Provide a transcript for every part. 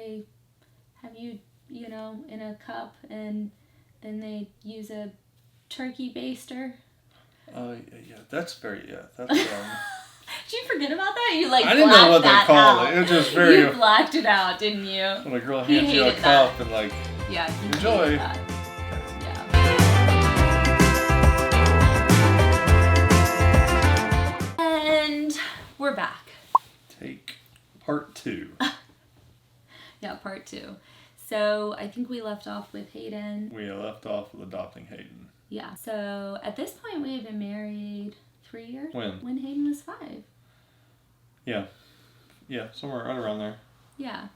they have you, in a cup, and then they use a turkey baster. Yeah, that's... Did you forget about that? You I didn't know what they called it. It was just very... You blacked it out, didn't you? When a girl hands you a cup and yeah, enjoy. That. Yeah. And we're back. Take part 2. Yeah, part 2. So I think we left off with Hayden. We left off with adopting Hayden. Yeah. So at this point, we had been married 3 years. When Hayden was 5. Yeah. Yeah, somewhere right around there. Yeah.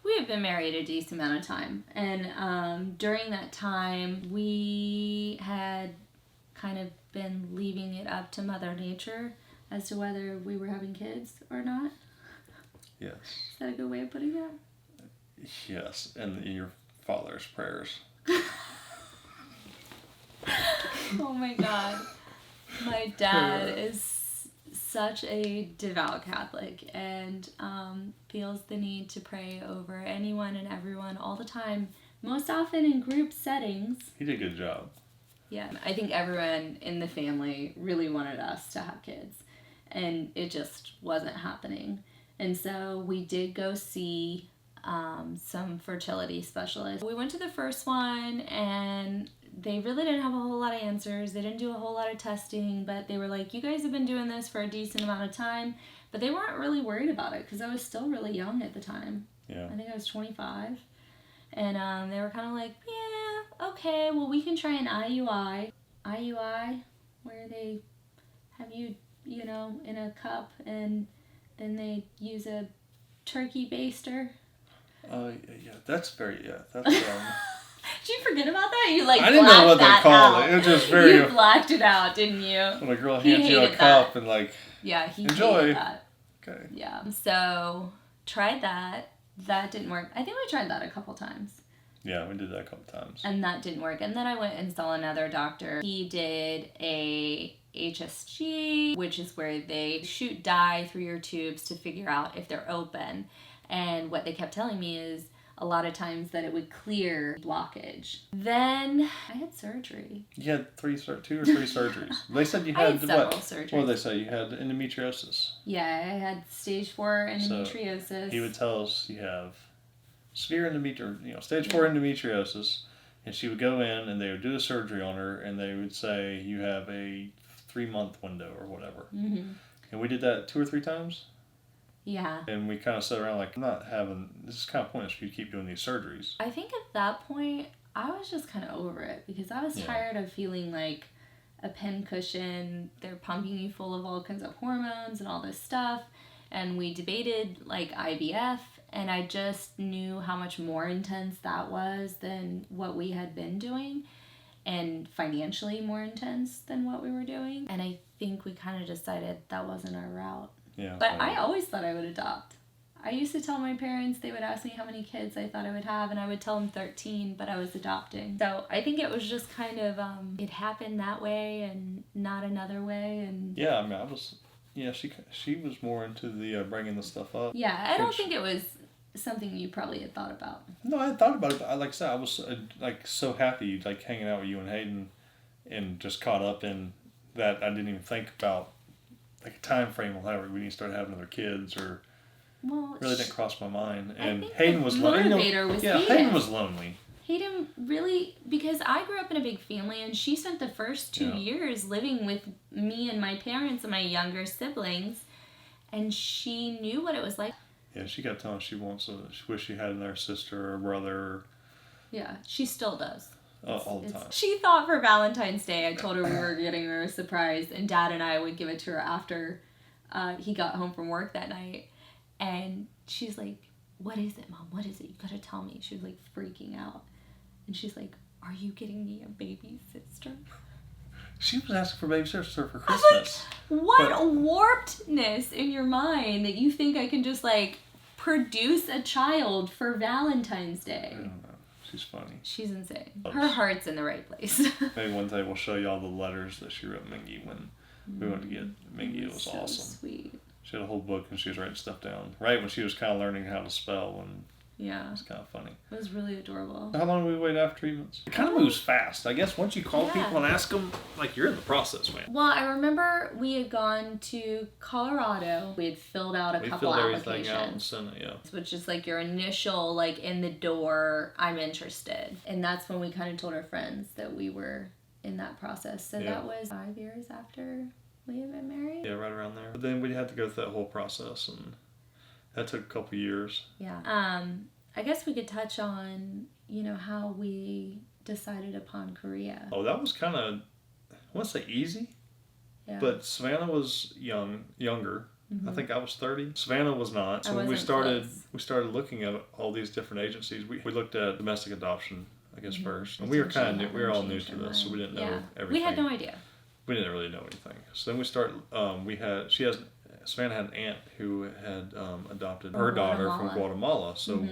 We had been married a decent amount of time. And during that time, we had kind of been leaving it up to Mother Nature as to whether we were having kids or not. Yes. Is that a good way of putting it? Yes, and in your father's prayers. Oh my God. My dad is such a devout Catholic and feels the need to pray over anyone and everyone all the time, most often in group settings. He did a good job. Yeah, I think everyone in the family really wanted us to have kids, and it just wasn't happening. And so we did go see some fertility specialists. We went to the first one, and they really didn't have a whole lot of answers. They didn't do a whole lot of testing, but they were like, you guys have been doing this for a decent amount of time. But they weren't really worried about it because I was still really young at the time. Yeah. I think I was 25. And they were kind of like, yeah, okay, well, we can try an IUI. IUI, where they have you, in a cup, and then they use a turkey baster. Yeah, that's... Did you forget about that? You I didn't know what they called it. It was just very... You blacked it out, didn't you? When a girl hands you a cup and yeah, he enjoy. Hated that. Okay. Yeah. So tried that. That didn't work. I think we tried that a couple times. Yeah, we did that a couple times. And that didn't work. And then I went and saw another doctor. He did a HSG, which is where they shoot dye through your tubes to figure out if they're open. And what they kept telling me is a lot of times that it would clear blockage. Then I had surgery. You had 2 or 3 surgeries. They said you had, I had several surgeries. What did they say? You had endometriosis. Yeah, I had stage 4 endometriosis. So he would tell us you have severe stage 4 endometriosis, and she would go in and they would do a surgery on her, and they would say you have a 3-month window or whatever. Mm-hmm. And we did that 2 or 3 times. Yeah. And we kind of sat around like, this is kind of pointless for you to keep doing these surgeries. I think at that point, I was just kind of over it because I was tired of feeling like a pincushion. They're pumping you full of all kinds of hormones and all this stuff. And we debated like IVF, and I just knew how much more intense that was than what we had been doing, and financially more intense than what we were doing. And I think we kind of decided that wasn't our route. Yeah. But I always thought I would adopt. I used to tell my parents, they would ask me how many kids I thought I would have, and I would tell them 13, but I was adopting. So I think it was just kind of, it happened that way and not another way. And yeah, I mean, she was more into the bringing the stuff up. Yeah, I don't think it was something you probably had thought about. No, I had thought about it, but like I said, I was so happy hanging out with you and Hayden, and just caught up in that I didn't even think about a time frame of how we need to start having other kids, or really didn't cross my mind. And Hayden was lonely. Hayden was lonely. Hayden really, because I grew up in a big family, and she spent the first 2 years living with me and my parents and my younger siblings, and she knew what it was like. Yeah, she kept telling us she wished she had another sister or brother. Yeah, she still does. All the time. She thought for Valentine's Day, I told her we were getting her a surprise, and Dad and I would give it to her after he got home from work that night. And she's like, what is it, Mom? What is it? You gotta tell me. She was like freaking out. And she's like, are you getting me a baby sister? She was asking for baby sister for Christmas. Like, what warpedness in your mind that you think I can just produce a child for Valentine's Day? I don't know. She's funny. She's insane. Her heart's in the right place. Maybe one day we'll show you all the letters that she wrote Mingy when we went to get Mingy. It was so awesome. Sweet. She had a whole book and she was writing stuff down. Right when she was kind of learning how to spell, and Yeah. It's kind of funny. It was really adorable. How long do we wait after treatments? It kind of moves fast. I guess once you call people and ask them, like, you're in the process, man. Well, I remember we had gone to Colorado. We had filled out a couple applications. We filled everything out and sent it, yeah. Which is like your initial, like, in the door, I'm interested. And that's when we kind of told our friends that we were in that process. So that was 5 years after we had been married. Yeah, right around there. But then we had to go through that whole process, and that took a couple years. Yeah. I guess we could touch on, you know, how we decided upon Korea. Oh, that was kind of, I want to say easy. Yeah. But Savannah was younger. Mm-hmm. I think I was 30. Savannah was not. So when we started looking at all these different agencies. We looked at domestic adoption, I guess, first. And we were kind of new. We were all new to this, so we didn't know everything. We had no idea. We didn't really know anything. So then we started. Savannah had an aunt who had adopted her daughter from Guatemala. So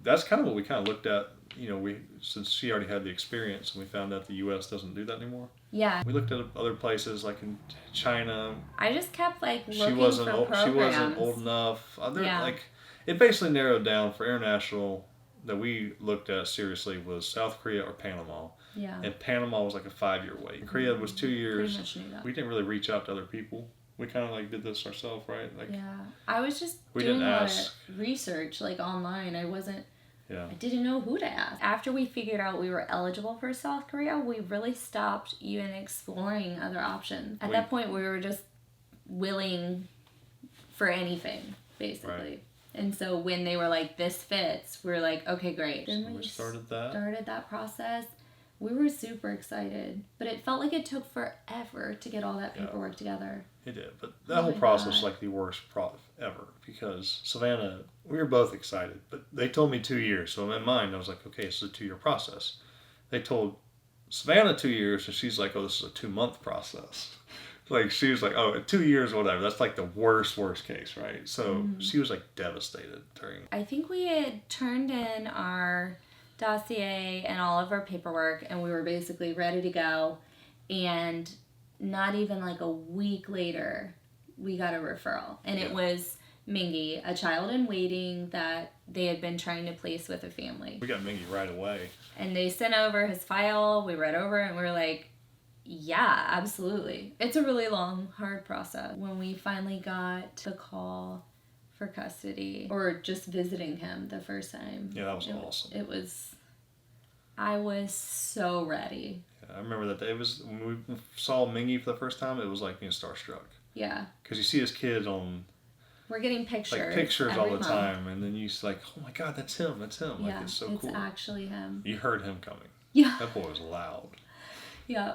that's kind of what we kind of looked at. You know, since she already had the experience, and we found out the U.S. doesn't do that anymore. Yeah. We looked at other places like in China. I just kept like looking for programs. She wasn't old enough. Like, it basically narrowed down for international that we looked at seriously was South Korea or Panama. Yeah. And Panama was like a 5-year wait. Korea was 2 years. Pretty much knew that. We didn't really reach out to other people. We kind of like did this ourselves, right? Like, yeah. I was just doing a lot of research like online. I didn't know who to ask. After we figured out we were eligible for South Korea, we really stopped even exploring other options. At that point, we were just willing for anything, basically. Right. And so when they were like, this fits, we were like, okay, great. Then we started that process. We were super excited, but it felt like it took forever to get all that paperwork together. It did, but that whole process was like the worst ever because Savannah, we were both excited, but they told me 2 years. So in my mind, I was like, okay, it's a 2-year process. They told Savannah 2 years, and she's like, oh, this is a 2-month process. Like, she was like, oh, 2 years, whatever. That's like the worst case, right? So she was like devastated during. I think we had turned in our dossier and all of our paperwork, and we were basically ready to go, and not even like a week later we got a referral, and it was Mingy, a child in waiting that they had been trying to place with a family. We got Mingy right away, and they sent over his file. We read over it, and we were like, yeah, absolutely. It's a really long, hard process. When we finally got the call for custody, or just visiting him the first time. Yeah, that was awesome. I was so ready. Yeah, I remember that day. It was when we saw Mingy for the first time, it was like being starstruck. Yeah. Because you see his kid on. We're getting pictures. Like pictures all the time, and then you like, oh my God, that's him. Yeah, like, it's so cool. It's actually him. You heard him coming. Yeah. That boy was loud. Yeah.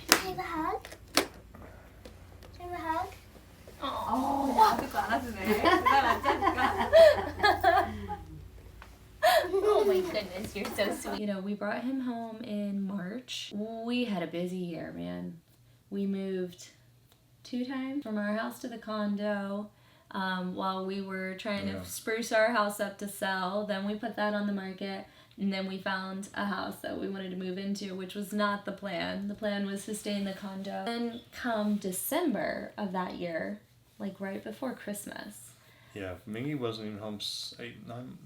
Have a hug? Have a hug? Oh my goodness, you're so sweet. You know, we brought him home in March. We had a busy year, man. We moved 2 times from our house to the condo while we were trying to spruce our house up to sell. Then we put that on the market. And then we found a house that we wanted to move into, which was not the plan. The plan was to stay in the condo. Then come December of that year, like right before Christmas. Yeah, Mingy wasn't even home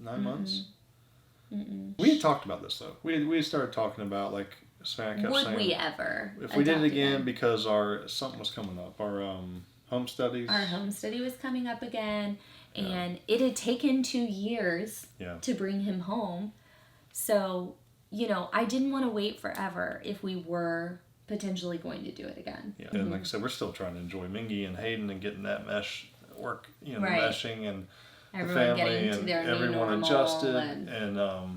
9 months. Mm-mm. We had talked about this though. We had started talking about like Savannah kept saying. Would we ever? If we did it again because something was coming up, our home studies. Our home study was coming up again, and it had taken 2 years to bring him home. So, you know, I didn't want to wait forever if we were potentially going to do it again. Yeah, and like I said, we're still trying to enjoy Mingy and Hayden and getting that mesh work, you know, the meshing and everyone the family and everyone adjusted. And I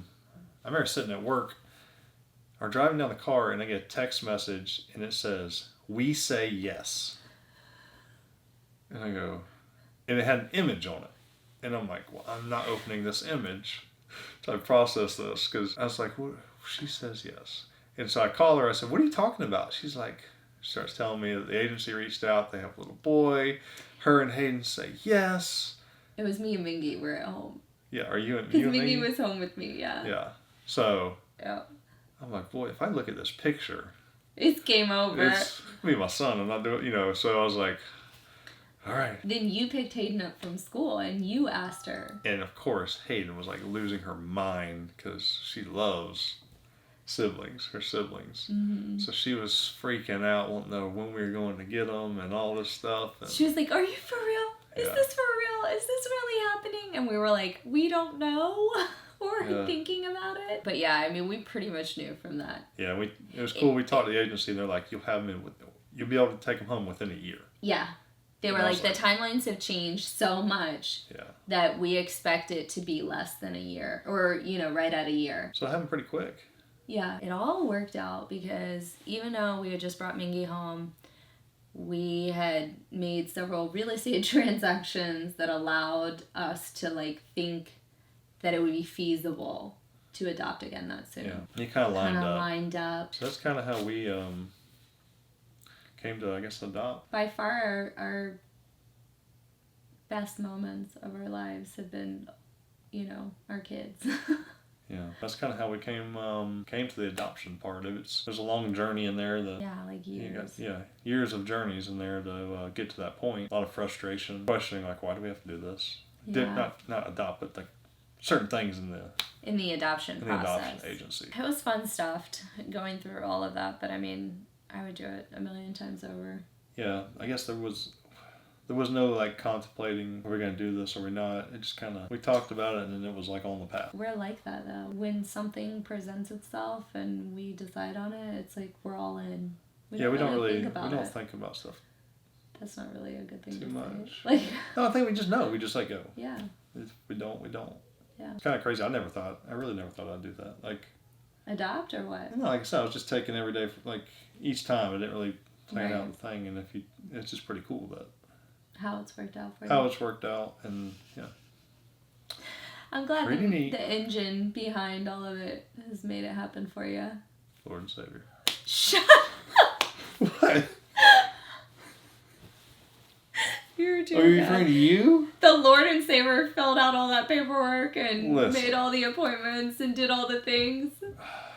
remember sitting at work or driving down the car, and I get a text message, and it says, "We say yes." And I go, and it had an image on it. And I'm like, well, I'm not opening this image. So I processed this because I was like, well, she says yes. And so I call her. I said, what are you talking about? She's like, she starts telling me that the agency reached out. They have a little boy. Her and Hayden say yes. It was me and Mingy were at home. Yeah, are you and Mingy? Mingy was home with me, yeah. Yeah. So I'm like, boy, if I look at this picture It's game over. It's me and my son. I'm not doing, you know. So I was like, all right. Then you picked Hayden up from school and you asked her. And of course, Hayden was like losing her mind because she loves her siblings. Mm-hmm. So she was freaking out, wanting to know when we were going to get them and all this stuff. And She was like, "Are you for real? Is Yeah. this for real? Is this really happening?" And we were like, "We don't know." We're Yeah. thinking about it. But yeah, I mean, we pretty much knew from that. yeah, it was cool. We talked to the agency, and they're like, you'll be able to take them home within a year. Yeah. They were And I like, was the timelines have changed so much Yeah. that we expect it to be less than a year or, right at a year. So it happened pretty quick. Yeah, it all worked out because even though we had just brought Mingy home, we had made several real estate transactions that allowed us to think that it would be feasible to adopt again that soon. Yeah. You kind of Lined up. So that's kind of how we came to, I guess, adopt. By far, our best moments of our lives have been, our kids. Yeah, that's kind of how we came to the adoption part of it. There's a long journey in there. Yeah, like years. Years of journeys in there to get to that point. A lot of frustration, questioning why do we have to do this? Yeah. Not adopt, but certain things in the adoption the process. adoption agency. It was fun stuff going through all of that, but I mean, I would do it a million times over. Yeah, I guess there was no contemplating, are we going to do this or we not? It just kind of, we talked about it and then it was on the path. We're like that though. When something presents itself and we decide on it, it's like we're all in. We don't think about stuff That's not really a good thing too to much. say. No, I think we just know. We just go. Yeah. We don't. Yeah. It's kind of crazy. I really never thought I'd do that. Adopt or what? No, like I said, I was just taking every day, each time. I didn't really plan Right. out the thing, and it's just pretty cool that How it's worked out for you. how it's worked out, and yeah. I'm glad Pretty that neat. the engine behind all of it has made it happen for you. Lord and Savior. Shut What? You're too Are you bad. referring to you? The Lord and Savior filled out all that paperwork and Listen. made all the appointments and did all the things.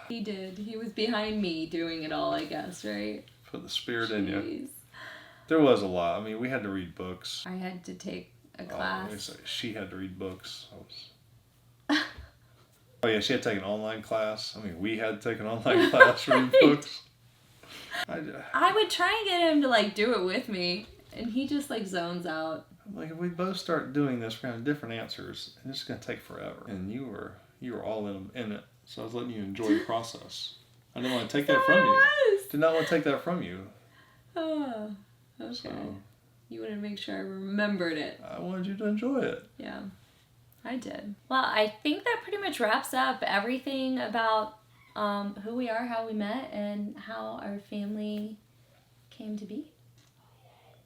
He did. He was behind me doing it all, I guess, right? Put the spirit in you. Jeez. There was a lot. I mean, we had to read books. I had to take a Oh, class. she had to read books. Oh yeah, she had to take an online class. I mean, we had to take an online class, read Right. books. I would try and get him to do it with me, and he just zones out. If we both start doing this, we're gonna have different answers, and it's gonna take forever. And you were all in it, so I was letting you enjoy the process. I didn't want to take that from you. Yes. Did not want to take that from you. Oh, okay. So You wanted to make sure I remembered it. I wanted you to enjoy it. Yeah, I did. Well, I think that pretty much wraps up everything about who we are, how we met, and how our family came to be.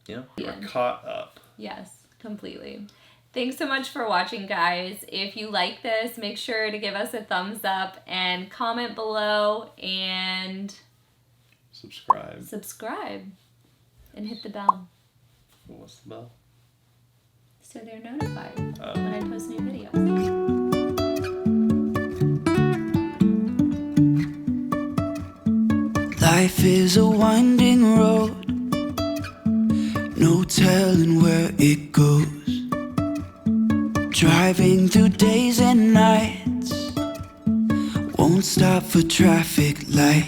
Yeah. You Yeah. were caught up. Yes, completely. Thanks so much for watching, guys. If you like this, make sure to give us a thumbs up and comment below and Subscribe. and hit the bell What's the bell? so they're notified Oh. when I post new videos. Life is a winding road, no telling where it goes. Driving through days and nights, won't stop for traffic lights.